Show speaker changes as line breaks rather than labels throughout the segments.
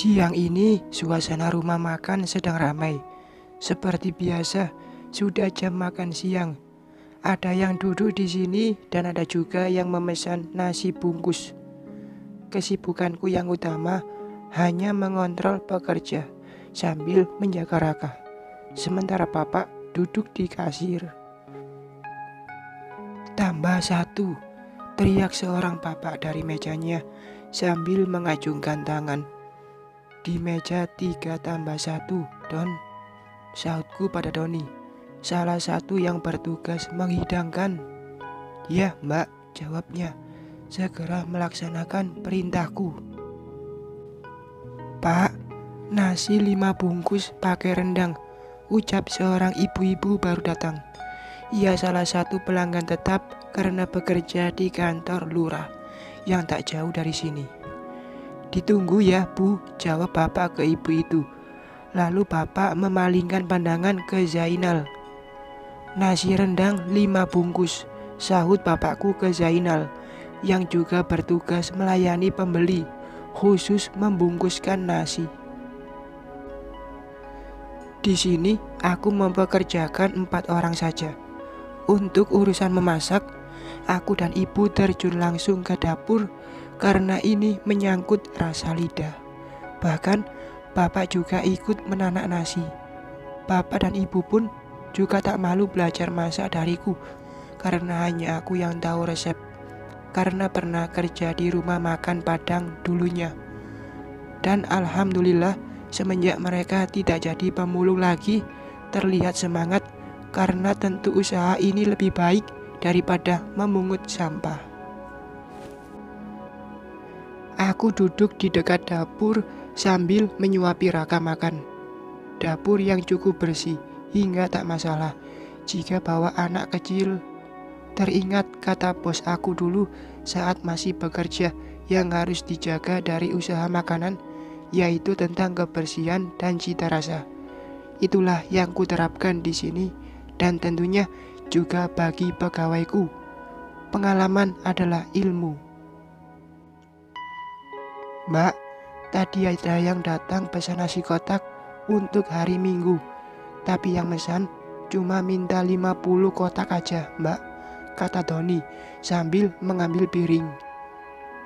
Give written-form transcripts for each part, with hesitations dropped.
Siang ini suasana rumah makan sedang ramai. Seperti biasa, sudah jam makan siang. Ada yang duduk di sini dan ada juga yang memesan nasi bungkus. Kesibukanku yang utama hanya mengontrol pekerja sambil menjaga Raka. Sementara Bapak duduk di kasir. "Tambah satu," teriak seorang bapak dari mejanya sambil mengacungkan tangan. "Di meja 3 tambah 1, Don," sautku pada Doni, salah satu yang bertugas menghidangkan. "Ya, Mbak," jawabnya, segera melaksanakan perintahku. "Pak, nasi 5 bungkus pakai rendang," ucap seorang ibu-ibu baru datang. Ia salah satu pelanggan tetap karena bekerja di kantor lurah yang tak jauh dari sini. "Ditunggu ya, Bu," jawab bapak ke ibu itu. Lalu bapak memalingkan pandangan ke Zainal. "Nasi rendang 5 bungkus," sahut bapakku ke Zainal, yang juga bertugas melayani pembeli, khusus membungkuskan nasi. Di sini aku mempekerjakan 4 orang saja. Untuk urusan memasak, aku dan ibu terjun langsung ke dapur karena ini menyangkut rasa lidah. Bahkan bapak juga ikut menanak nasi. Bapak dan ibu pun juga tak malu belajar masak dariku karena hanya aku yang tahu resep, karena pernah kerja di rumah makan Padang dulunya. Dan alhamdulillah semenjak mereka tidak jadi pemulung lagi, terlihat semangat karena tentu usaha ini lebih baik daripada memungut sampah. Aku duduk di dekat dapur sambil menyuapi Raka makan. Dapur yang cukup bersih hingga tak masalah jika bawa anak kecil. Teringat kata bos aku dulu saat masih bekerja yang harus dijaga dari usaha makanan, yaitu tentang kebersihan dan cita rasa. Itulah yang kuterapkan di sini dan tentunya juga bagi pegawaiku. Pengalaman adalah ilmu. "Mbak, tadi ada yang datang pesan nasi kotak untuk hari Minggu, tapi yang pesan cuma minta 50 kotak aja, Mbak," kata Doni sambil mengambil piring.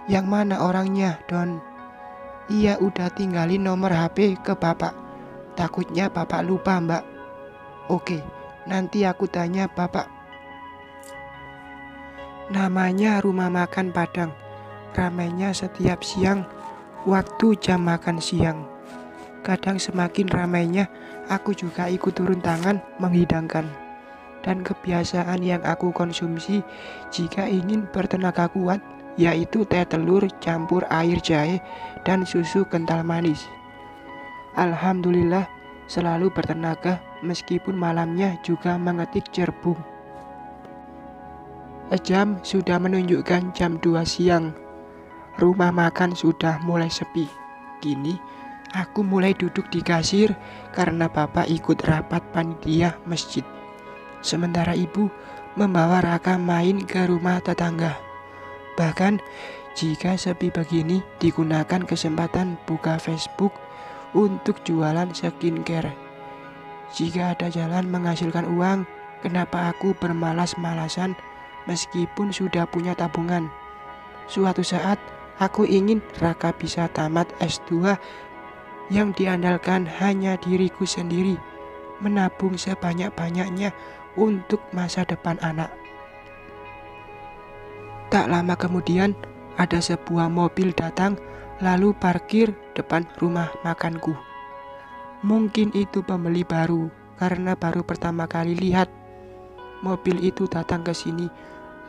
"Yang mana orangnya, Don?" "Iya, udah tinggalin nomor HP ke bapak. Takutnya bapak lupa, Mbak." "Oke, nanti aku tanya bapak." Namanya Rumah Makan Padang. Ramainya setiap siang waktu jam makan siang. Kadang semakin ramainya aku juga ikut turun tangan menghidangkan. Dan kebiasaan yang aku konsumsi jika ingin bertenaga kuat yaitu teh telur campur air jahe dan susu kental manis. Alhamdulillah selalu bertenaga meskipun malamnya juga mengetik cerbung. Jam sudah menunjukkan jam 2 siang. Rumah makan sudah mulai sepi. Kini aku mulai duduk di kasir karena bapak ikut rapat panitia masjid. Sementara ibu membawa Raka main ke rumah tetangga. Bahkan jika sepi begini digunakan kesempatan buka Facebook untuk jualan skincare. Jika ada jalan menghasilkan uang, kenapa aku bermalas-malasan meskipun sudah punya tabungan? Suatu saat aku ingin Raka bisa tamat S2 yang diandalkan hanya diriku sendiri, menabung sebanyak-banyaknya untuk masa depan anak. Tak lama kemudian ada sebuah mobil datang lalu parkir depan rumah makanku. Mungkin itu pembeli baru karena baru pertama kali lihat. Mobil itu datang ke sini,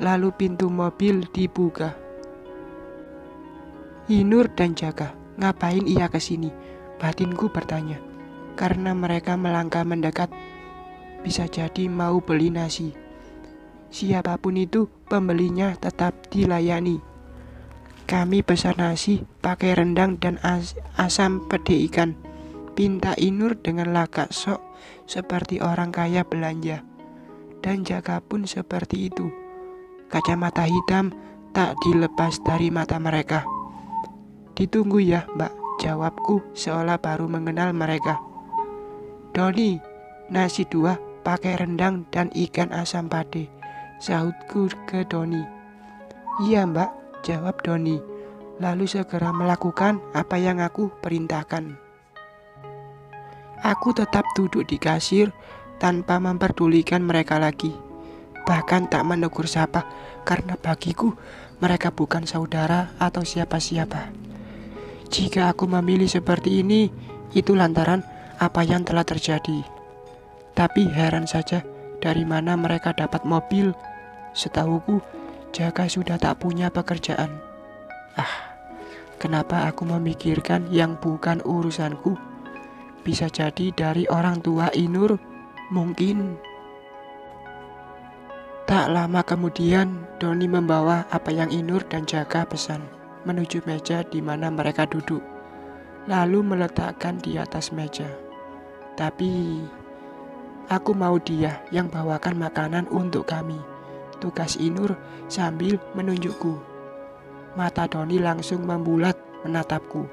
lalu pintu mobil dibuka. "Hinur dan Jaka, ngapain ia ke sini?" batinku bertanya. Karena mereka melangkah mendekat, bisa jadi mau beli nasi. Siapapun itu, pembelinya tetap dilayani. "Kami pesan nasi pakai rendang dan asam pede ikan," pinta Inur dengan lagak sok seperti orang kaya belanja. Dan Jaka pun seperti itu. Kacamata hitam tak dilepas dari mata mereka. "Ditunggu ya, Mbak," jawabku seolah baru mengenal mereka. Doni, nasi 2 pakai rendang dan ikan asam pade, sahutku ke Doni. Iya mbak, jawab Doni, lalu segera melakukan apa yang aku perintahkan. Aku tetap duduk di kasir tanpa memperdulikan mereka lagi. Bahkan tak menegur sapa karena bagiku mereka bukan saudara atau siapa-siapa. Jika aku memilih seperti ini, itu lantaran apa yang telah terjadi. Tapi heran saja, dari mana mereka dapat mobil? Setahuku, Jaka sudah tak punya pekerjaan. Kenapa aku memikirkan yang bukan urusanku? Bisa jadi dari orang tua Inur, mungkin. Tak lama kemudian, Doni membawa apa yang Inur dan Jaka pesan menuju meja di mana mereka duduk, lalu meletakkan di atas meja. Tapi aku mau dia yang bawakan makanan untuk kami, tugas Inur sambil menunjukku. Mata Doni langsung membulat menatapku.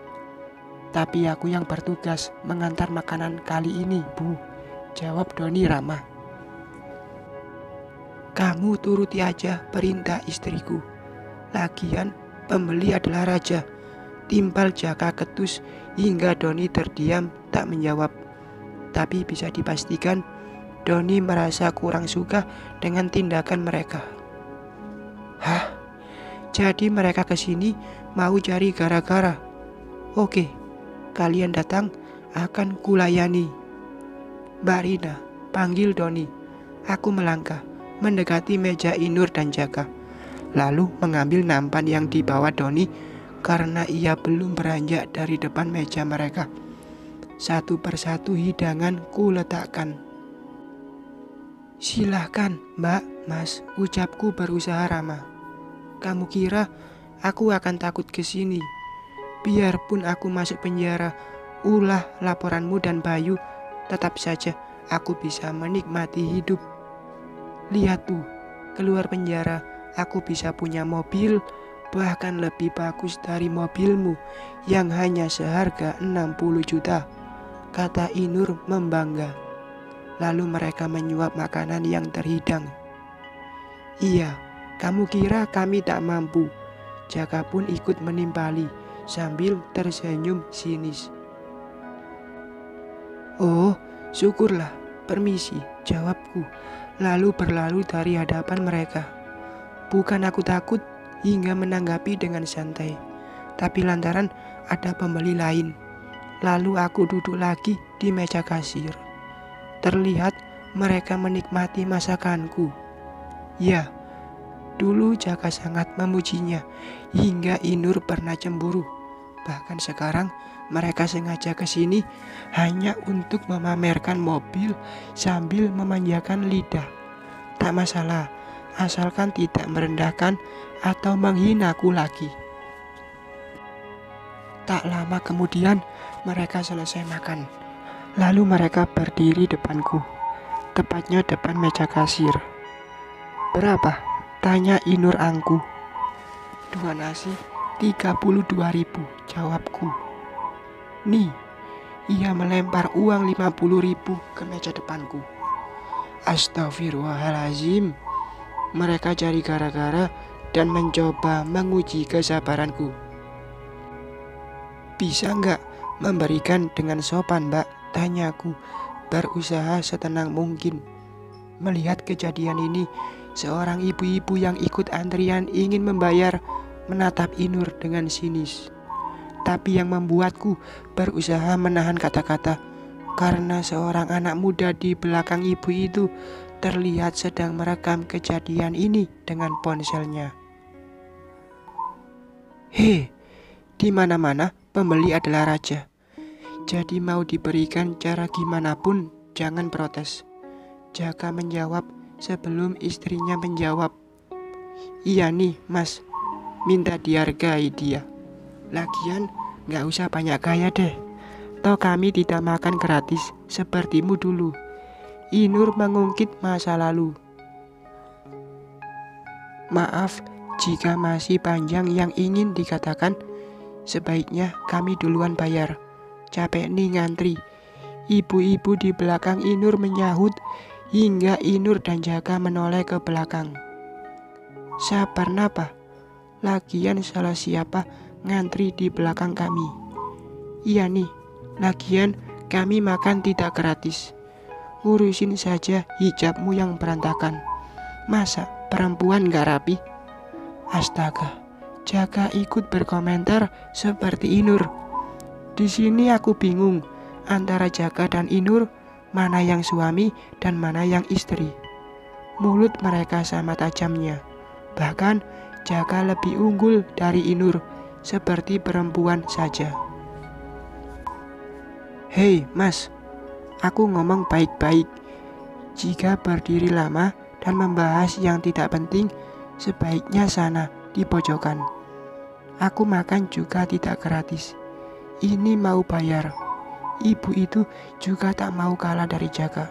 Tapi aku yang bertugas mengantar makanan kali ini, Bu, jawab Doni ramah. Kamu turuti aja perintah istriku. Lagian pembeli adalah raja. Timpal Jaka ketus hingga Doni terdiam tak menjawab. Tapi bisa dipastikan Doni merasa kurang suka dengan tindakan mereka. Hah? Jadi mereka kesini mau cari gara-gara? Oke, kalian datang akan kulayani. Mbak Rina, panggil Doni. Aku melangkah mendekati meja Inur dan Jaka, lalu mengambil nampan yang dibawa Doni karena ia belum beranjak dari depan meja mereka. Satu persatu hidangan ku letakkan. Silahkan mbak, mas, ucapku berusaha ramah. Kamu kira aku akan takut kesini? Biarpun aku masuk penjara, ulah laporanmu dan Bayu, tetap saja aku bisa menikmati hidup. Lihat tuh, keluar penjara aku bisa punya mobil, bahkan lebih bagus dari mobilmu yang hanya seharga 60 juta, kata Inur membangga. Lalu mereka menyuap makanan yang terhidang. Iya, kamu kira kami tak mampu? Jaka pun ikut menimpali sambil tersenyum sinis. Oh, syukurlah, permisi, jawabku, lalu berlalu dari hadapan mereka. Bukan aku takut hingga menanggapi dengan santai, tapi lantaran ada pembeli lain. Lalu aku duduk lagi di meja kasir. Terlihat mereka menikmati masakanku. Ya, dulu Jaka sangat memujinya hingga Inur pernah cemburu. Bahkan sekarang mereka sengaja ke sini hanya untuk memamerkan mobil sambil memanjakan lidah. Tak masalah, asalkan tidak merendahkan atau menghinaku lagi. Tak lama kemudian mereka selesai makan. Lalu mereka berdiri depanku, tepatnya depan meja kasir. Berapa? Tanya Inur angku. 2 nasi 32.000, jawabku. Nih, ia melempar uang 50.000 ke meja depanku. Astagfirullahalazim. Mereka cari gara-gara dan mencoba menguji kesabaranku. Bisa nggak memberikan dengan sopan, mbak? Tanyaku, berusaha setenang mungkin. Melihat kejadian ini, seorang ibu-ibu yang ikut antrian ingin membayar menatap Inur dengan sinis. Tapi yang membuatku berusaha menahan kata-kata, karena seorang anak muda di belakang ibu itu terlihat sedang merekam kejadian ini dengan ponselnya. Di mana-mana pembeli adalah raja. Jadi mau diberikan cara gimana pun jangan protes. Jaka menjawab sebelum istrinya menjawab. Iya nih mas, minta dihargai dia. Lagian gak usah banyak gaya deh. Toh kami tidak makan gratis sepertimu dulu. Inur mengungkit masa lalu. Maaf jika masih panjang yang ingin dikatakan. Sebaiknya kami duluan bayar. Capek nih ngantri. Ibu-ibu di belakang Inur menyahut hingga Inur dan Jaka menoleh ke belakang. Sabar napa? Lagian salah siapa ngantri di belakang kami? Iya nih, lagian kami makan tidak gratis. Urusin saja hijabmu yang berantakan. Masa perempuan gak rapi? Astaga, Jaka ikut berkomentar seperti Inur. Di sini aku bingung antara Jaka dan Inur, mana yang suami dan mana yang istri. Mulut mereka sama tajamnya. Bahkan Jaka lebih unggul dari Inur, seperti perempuan saja. Hei mas, aku ngomong baik-baik. Jika berdiri lama dan membahas yang tidak penting, sebaiknya sana di pojokan. Aku makan juga tidak gratis. Ini mau bayar. Ibu itu juga tak mau kalah dari Jaka.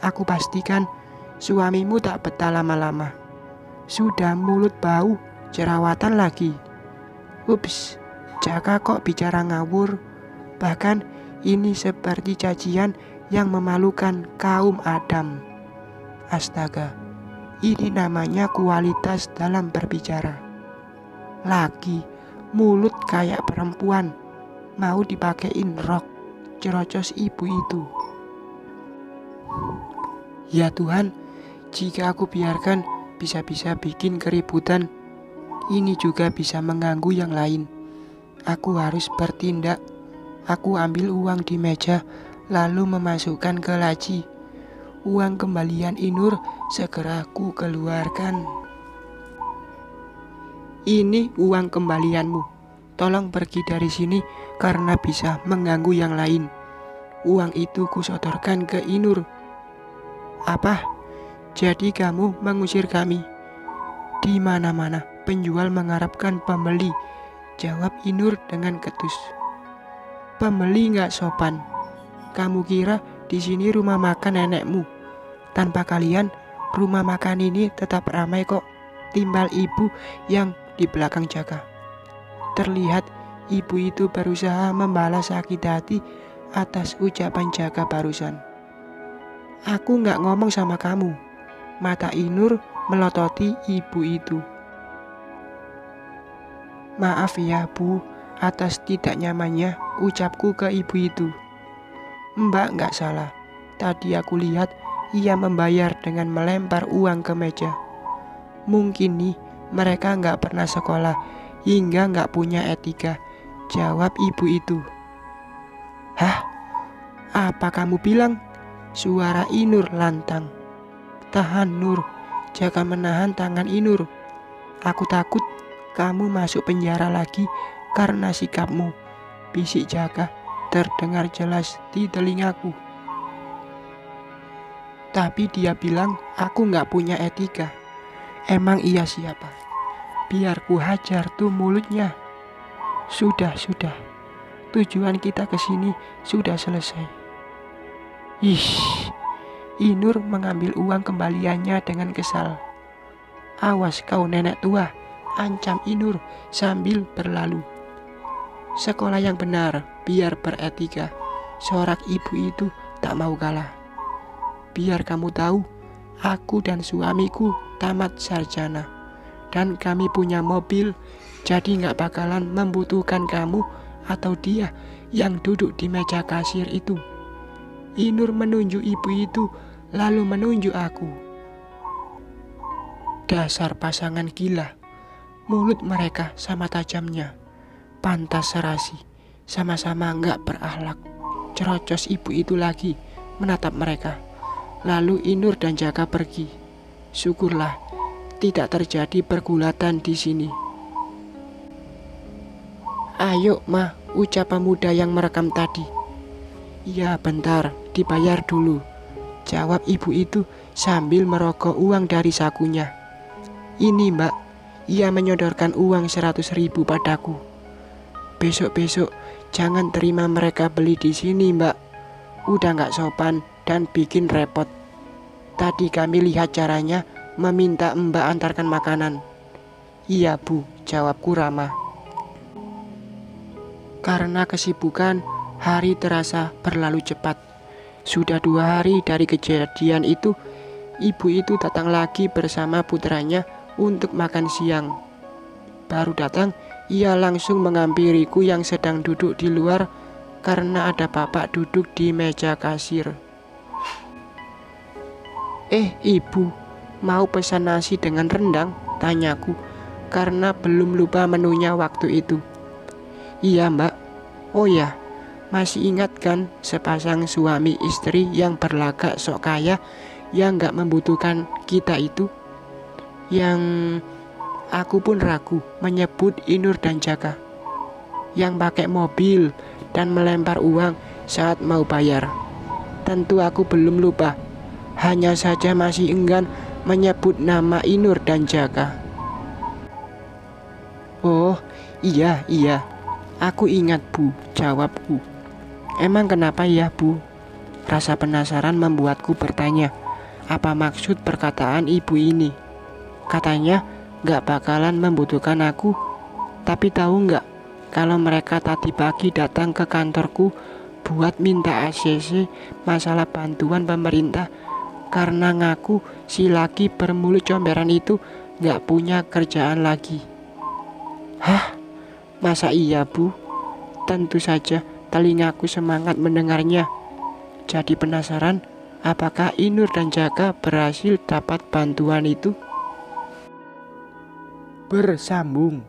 Aku pastikan suamimu tak betah lama-lama. Sudah mulut bau, jerawatan lagi. Ups, Jaka kok bicara ngawur. Bahkan ini seperti cacian yang memalukan kaum Adam. Astaga, ini namanya kualitas dalam berbicara. Lagi, mulut kayak perempuan, mau dipakein rok, cerocos ibu itu. Ya Tuhan, jika aku biarkan bisa-bisa bikin keributan, ini juga bisa mengganggu yang lain. Aku harus bertindak. Aku ambil uang di meja, lalu memasukkan ke laci. Uang kembalian Inur segera ku keluarkan. Ini uang kembalianmu. Tolong pergi dari sini karena bisa mengganggu yang lain. Uang itu kusodorkan ke Inur. Apa? Jadi kamu mengusir kami? Di mana-mana penjual mengharapkan pembeli, jawab Inur dengan ketus. Pembeli nggak sopan. Kamu kira di sini rumah makan nenekmu? Tanpa kalian, rumah makan ini tetap ramai kok. Timbal ibu yang di belakang Jaka. Terlihat ibu itu berusaha membalas sakit hati atas ucapan Jaka barusan. Aku nggak ngomong sama kamu. Mata Inur melototi ibu itu. Maaf ya Bu, atas tidak nyamannya ucapku ke ibu itu. Mbak nggak salah. Tadi aku lihat ia membayar dengan melempar uang ke meja. Mungkin nih mereka nggak pernah sekolah hingga nggak punya etika, jawab ibu itu. Hah? Apa kamu bilang? Suara Inur lantang. Tahan Nur, Jaka menahan tangan Inur. Aku takut kamu masuk penjara lagi karena sikapmu, bisik Jaka terdengar jelas di telingaku. Tapi dia bilang aku nggak punya etika. Emang iya siapa? Biar ku hajar tuh mulutnya. Sudah. Tujuan kita ke sini sudah selesai. Ih, Inur mengambil uang kembaliannya dengan kesal. Awas kau nenek tua, ancam Inur sambil berlalu. Sekolah yang benar, biar beretika. Sorak ibu itu tak mau kalah. Biar kamu tahu, aku dan suamiku tamat sarjana. Dan kami punya mobil, jadi gak bakalan membutuhkan kamu atau dia yang duduk di meja kasir itu. Inur menunjuk ibu itu, lalu menunjuk aku. Dasar pasangan gila. Mulut mereka sama tajamnya. Pantas serasi, sama-sama gak berakhlak. Cerocos ibu itu lagi menatap mereka. Lalu Inur dan Jaka pergi. Syukurlah tidak terjadi pergulatan di sini. Ayo Ma, ucap pemuda yang merekam tadi. Ya bentar, dibayar dulu, jawab ibu itu sambil merogoh uang dari sakunya. Ini Mbak, ia menyodorkan uang 100.000 padaku. Besok-besok jangan terima mereka beli di sini Mbak. Udah gak sopan dan bikin repot. Tadi kami lihat caranya meminta Mbak antarkan makanan. Iya Bu, jawabku ramah. Karena kesibukan, hari terasa berlalu cepat. Sudah 2 hari dari kejadian itu, ibu itu datang lagi bersama putranya untuk makan siang. Baru datang, ia langsung menghampiriku yang sedang duduk di luar karena ada bapak duduk di meja kasir. Ibu, mau pesan nasi dengan rendang? Tanyaku, karena belum lupa menunya waktu itu. Iya mbak. Oh ya, masih ingat kan sepasang suami istri yang berlagak sok kaya yang gak membutuhkan kita itu? Yang aku pun ragu menyebut Inur dan Jaka. Yang pakai mobil dan melempar uang saat mau bayar. Tentu aku belum lupa. Hanya saja masih enggan menyebut nama Inur dan Jaka. Oh, iya, aku ingat bu, jawabku. Emang kenapa ya bu? Rasa penasaran membuatku bertanya, apa maksud perkataan ibu ini? Katanya gak bakalan membutuhkan aku. Tapi tahu gak, kalau mereka tadi pagi datang ke kantorku buat minta ACC masalah bantuan pemerintah, karena ngaku si laki bermulut comberan itu gak punya kerjaan lagi. Hah? Masa iya bu? Tentu saja telingaku semangat mendengarnya. Jadi penasaran, apakah Inur dan Jaka berhasil dapat bantuan itu? Bersambung.